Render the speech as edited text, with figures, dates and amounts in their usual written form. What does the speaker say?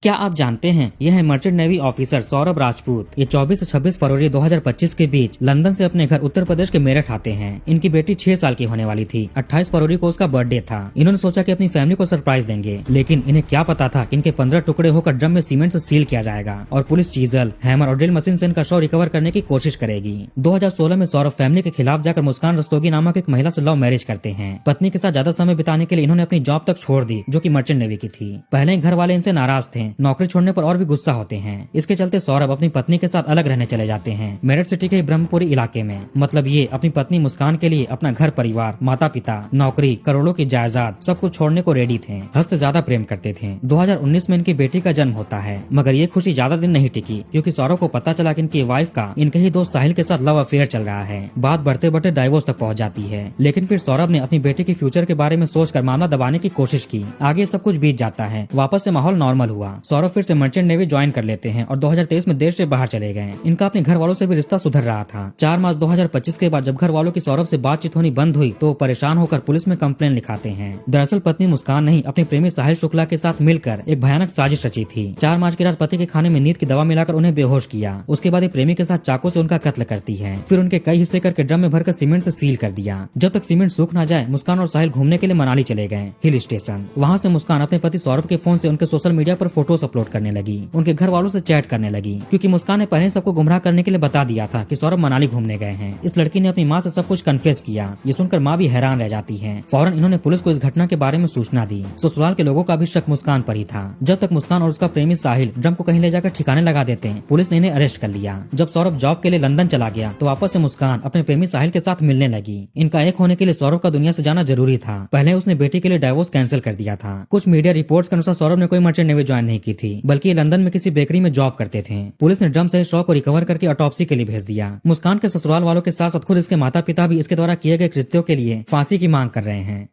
क्या आप जानते हैं यह है merchant navy officer Saurabh Rajput. ये 24 से 26 फरवरी 2025 के बीच लंदन से अपने घर उत्तर प्रदेश के मेरठ आते हैं। इनकी बेटी 6 साल की होने वाली थी। 28 फरवरी को उसका बर्थडे था। इन्होंने सोचा कि अपनी फैमिली को सरप्राइज देंगे, लेकिन इन्हें क्या पता था कि इनके 15 टुकड़े होकर ड्रम में सीमेंट से सील किया जाएगा और पुलिस चीजल, हैमर और ड्रिल मशीन से इनका शव रिकवर करने की कोशिश करेगी। 2016 में सौरभ फैमिली के खिलाफ जाकर मुस्कान रस्तोगी नामक एक महिला से लव मैरिज करते हैं। पत्नी के साथ ज्यादा समय बिताने के लिए इन्होंने अपनी जॉब तक छोड़ दी, जो की मर्चेंट नेवी की थी। पहले घर वाले इनसे नाराज थे, नौकरी छोड़ने पर और भी गुस्सा होते हैं। इसके चलते सौरभ अपनी पत्नी के साथ अलग रहने चले जाते हैं, मेरठ सिटी के ब्रह्मपुरी इलाके में। मतलब ये अपनी पत्नी मुस्कान के लिए अपना घर परिवार, माता पिता, नौकरी, करोड़ों की जायदाद सब कुछ छोड़ने को रेडी थे। हद से ज्यादा प्रेम करते थे। 2019 में इनकी बेटी का जन्म होता है, मगर ये खुशी ज्यादा दिन नहीं टिकी, क्योंकि सौरभ को पता चला कि इनकी वाइफ का इनके ही दोस्त साहिल के साथ लव अफेयर चल रहा है। बात बढ़ते बढ़ते डाइवोर्स तक पहुंच जाती है। लेकिन फिर सौरभ ने अपनी बेटी की फ्यूचर के बारे में सोचकर मामला दबाने की कोशिश की। आगे सब कुछ बीत जाता है, वापस से माहौल नॉर्मल हुआ। सौरभ फिर से मर्चेंट नेवी ज्वाइन कर लेते हैं और 2023 में देश से बाहर चले गए। इनका अपने घर वालों से भी रिश्ता सुधर रहा था। 4 मार्च 2025 के बाद जब घर वालों की सौरभ से बातचीत होनी बंद हुई तो परेशान होकर पुलिस में कंप्लेन लिखाते हैं। दरअसल पत्नी मुस्कान ने अपने प्रेमी साहिल शुक्ला के साथ मिलकर एक भयानक साजिश रची थी। 4 मार्च की रात पति के खाने में नींद की दवा मिलाकर उन्हें बेहोश किया। उसके बाद प्रेमी के साथ चाकू से उनका कत्ल करती है। फिर उनके कई हिस्से करके ड्रम में भरकर सीमेंट से सील कर दिया। जब तक सीमेंट सूख ना जाए मुस्कान और साहिल घूमने के लिए मनाली चले गए, हिल स्टेशन। वहाँ से मुस्कान अपने पति सौरभ के फोन से उनके सोशल मीडिया पर फोटोज अपलोड करने लगी। उनके घर वालों से चैट करने लगी, क्योंकि मुस्कान ने पहले सबको गुमराह करने के लिए बता दिया था कि सौरभ मनाली घूमने गए हैं। इस लड़की ने अपनी माँ से सब कुछ कन्फेस किया। ये सुनकर माँ भी हैरान रह जाती है। फौरन इन्होंने पुलिस को इस घटना के बारे में सूचना दी। ससुराल के लोगों का भी शक मुस्कान पर ही था। जब तक मुस्कान और उसका प्रेमी साहिल ड्रम को कहीं ले जाकर ठिकाने लगा देते हैं, पुलिस ने इन्हें अरेस्ट कर लिया। जब सौरभ जॉब के लिए लंदन चला गया तो वापस से मुस्कान अपने प्रेमी साहिल के साथ मिलने लगी। इनका एक होने के लिए सौरभ का दुनिया से जाना जरूरी था। पहले उसने बेटी के लिए डाइवोर्स कैंसिल कर दिया था। कुछ मीडिया रिपोर्ट्स के अनुसार सौरभ ने कोई मर्चेंट नेवी ज्वाइन नहीं की थी, बल्कि लंदन में किसी बेकरी में जॉब करते थे। पुलिस ने ड्रम से शव को रिकवर करके ऑटोप्सी के लिए भेज दिया। मुस्कान के ससुराल वालों के साथ साथ खुद इसके माता पिता भी इसके द्वारा किए गए कृत्यों के लिए फांसी की मांग कर रहे हैं।